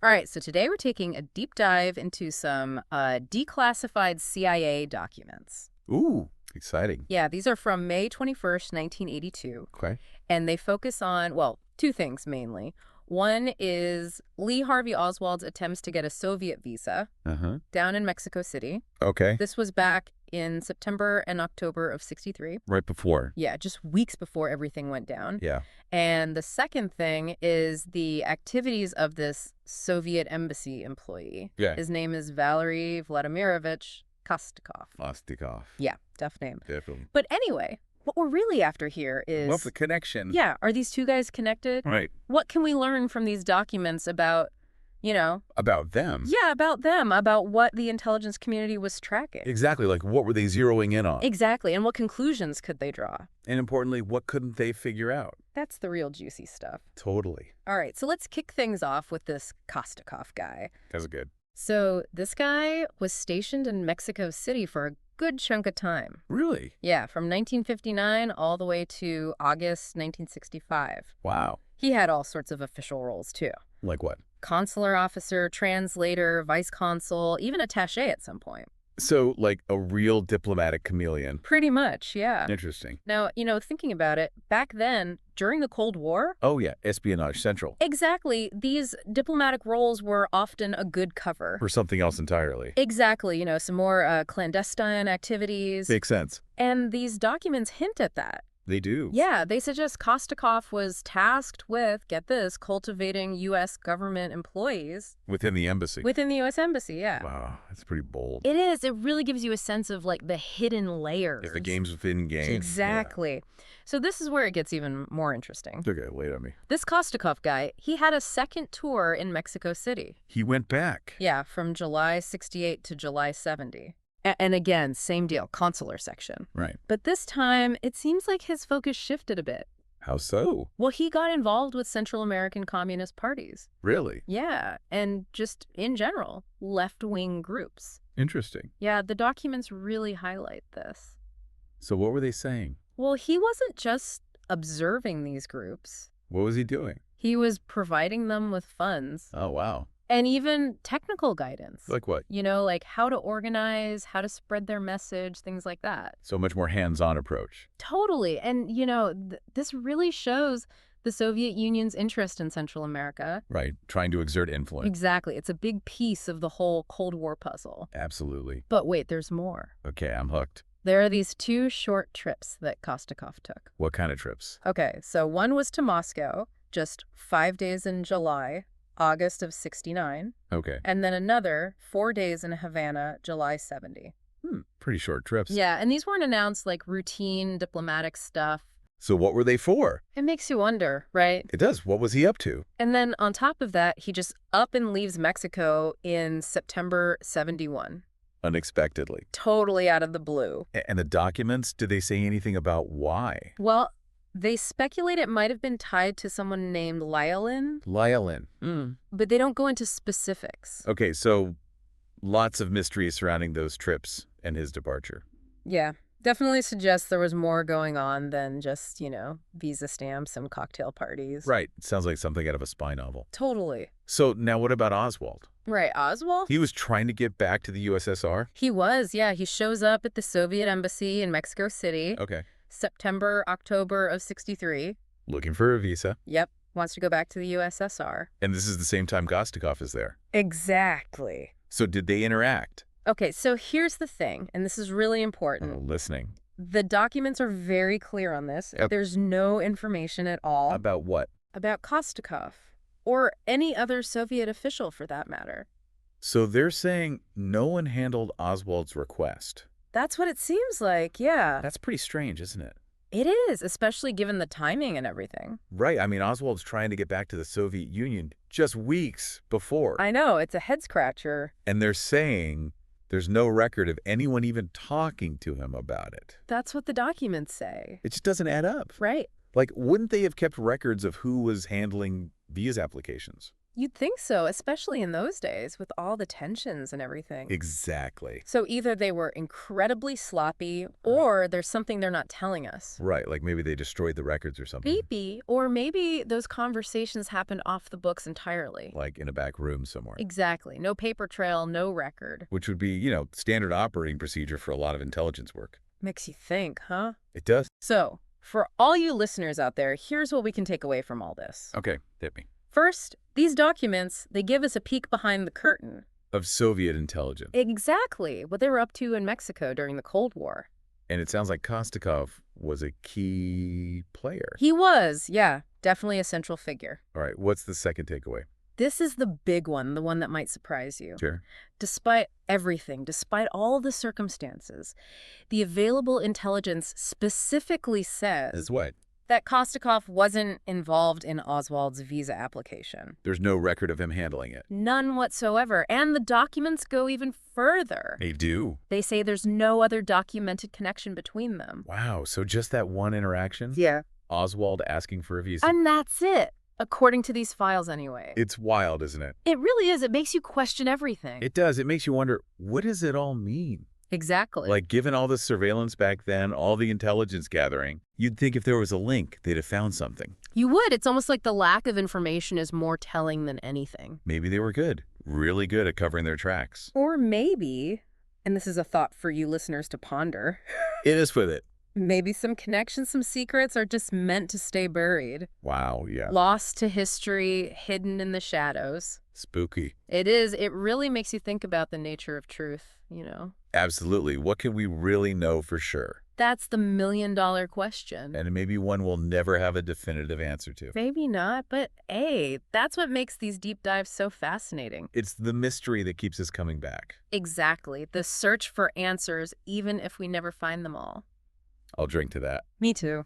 All right, so today we're taking a deep dive into some declassified CIA documents. Ooh, exciting. Yeah, these are from May 21st, 1982, Okay. and they focus on, well, two things mainly. One is Lee Harvey Oswald's attempts to get a Soviet visa Uh-huh. down in Mexico City. Okay. This was back in September and October of '63. Right before. Yeah, just weeks before everything went down. Yeah. And the second thing is the activities of this Soviet embassy employee. Yeah. His name is Valery Vladimirovich Kostikov. Kostikov. Yeah, tough name. Definitely. But anyway, what we're really after here is... What's the connection? Yeah, are these two guys connected? Right. What can we learn from these documents about, About them. Yeah, about them, about what the intelligence community was tracking? Exactly. Like, what were they zeroing in on? Exactly, and what conclusions could they draw? And importantly, what couldn't they figure out? That's the real juicy stuff. Totally. All right, so let's kick things off with this Kostikov guy. That's good. So this guy was stationed in Mexico City for a good chunk of time. Really? Yeah, from 1959 all the way to August 1965. Wow. He had all sorts of official roles, too. Like what? Consular officer, translator, vice consul, even attaché at some point. So, like a real diplomatic chameleon. Pretty much, yeah. Interesting. Now, thinking about it, back then, during the Cold War... Oh, yeah. Espionage Central. Exactly. These diplomatic roles were often a good cover. For something else entirely. Exactly. Some more clandestine activities. Makes sense. And these documents hint at that. They do. Yeah, they suggest Kostikov was tasked with, get this, cultivating U.S. government employees. Within the embassy. Within the U.S. Embassy, yeah. Wow. That's pretty bold. It is. It really gives you a sense of, the hidden layers. Yeah, the games within games. Exactly. Yeah. So this is where it gets even more interesting. Okay, wait on me. This Kostikov guy, he had a second tour in Mexico City. He went back. Yeah, from July 68 to July 70. And again, same deal, consular section. Right. But this time, it seems like his focus shifted a bit. How so? Well, he got involved with Central American communist parties. Really? Yeah, and just in general, left-wing groups. Interesting. Yeah, the documents really highlight this. So what were they saying? Well, he wasn't just observing these groups. What was he doing? He was providing them with funds. Oh, wow. And even technical guidance. Like what? Like how to organize, how to spread their message, things like that. So much more hands-on approach. Totally. And, this really shows the Soviet Union's interest in Central America. Right. Trying to exert influence. Exactly. It's a big piece of the whole Cold War puzzle. Absolutely. But wait, there's more. Okay, I'm hooked. There are these two short trips that Kostikov took. What kind of trips? Okay, so one was to Moscow, just 5 days in July, August of '69. Okay. And then another 4 days in Havana, July 70. Pretty short trips. Yeah, and these weren't announced like routine diplomatic stuff. So what were they for? It makes you wonder, right? It does. What was he up to? And then on top of that, he just up and leaves Mexico in September '71. Unexpectedly. Totally out of the blue. And the documents, did they say anything about why? Well, they speculate it might have been tied to someone named Lyalin. Lyalin. But they don't go into specifics. Okay, so lots of mystery surrounding those trips and his departure. Yeah, definitely suggests there was more going on than just, visa stamps and cocktail parties. Right. Sounds like something out of a spy novel. Totally. So now what about Oswald? Right, Oswald? He was trying to get back to the USSR? He was, yeah. He shows up at the Soviet embassy in Mexico City. Okay. September, October of '63. Looking for a visa. Yep, wants to go back to the USSR. And this is the same time Kostikov is there. Exactly. So did they interact? Okay, so here's the thing, and this is really important. Oh, listening. The documents are very clear on this. Yep. There's no information at all. About what? About Kostikov, or any other Soviet official for that matter. So they're saying no one handled Oswald's request. That's what it seems like, yeah. That's pretty strange, isn't it? It is, especially given the timing and everything. Right. I mean, Oswald's trying to get back to the Soviet Union just weeks before. I know, it's a head-scratcher. And they're saying there's no record of anyone even talking to him about it. That's what the documents say. It just doesn't add up. Right. Like, wouldn't they have kept records of who was handling visa applications? You'd think so, especially in those days with all the tensions and everything. Exactly. So either they were incredibly sloppy or there's something they're not telling us. Right, like maybe they destroyed the records or something. Maybe, or maybe those conversations happened off the books entirely. Like in a back room somewhere. Exactly. No paper trail, no record. Which would be, standard operating procedure for a lot of intelligence work. Makes you think, huh? It does. So, for all you listeners out there, here's what we can take away from all this. Okay, hit me. First, these documents, they give us a peek behind the curtain. Of Soviet intelligence. Exactly what they were up to in Mexico during the Cold War. And it sounds like Kostikov was a key player. He was, yeah, definitely a central figure. All right, what's the second takeaway? This is the big one, the one that might surprise you. Sure. Despite everything, despite all the circumstances, the available intelligence specifically says Is what? that Kostikov wasn't involved in Oswald's visa application. There's no record of him handling it. None whatsoever. And the documents go even further. They do? They say there's no other documented connection between them. Wow, so just that one interaction? Yeah. Oswald asking for a visa. And that's it, according to these files anyway. It's wild, isn't it? It really is. It makes you question everything. It does. It makes you wonder, what does it all mean? Exactly. Like, given all the surveillance back then, all the intelligence gathering, you'd think if there was a link, they'd have found something. You would. It's almost like the lack of information is more telling than anything. Maybe they were good. Really good at covering their tracks. Or maybe, and this is a thought for you listeners to ponder, It is with it. maybe some connections, some secrets are just meant to stay buried. Wow, yeah. Lost to history, hidden in the shadows. Spooky. It is. It really makes you think about the nature of truth, Absolutely. What can we really know for sure? That's the million-dollar question. And maybe one we'll never have a definitive answer to. Maybe not, but hey, that's what makes these deep dives so fascinating. It's the mystery that keeps us coming back. Exactly. The search for answers, even if we never find them all. I'll drink to that. Me too.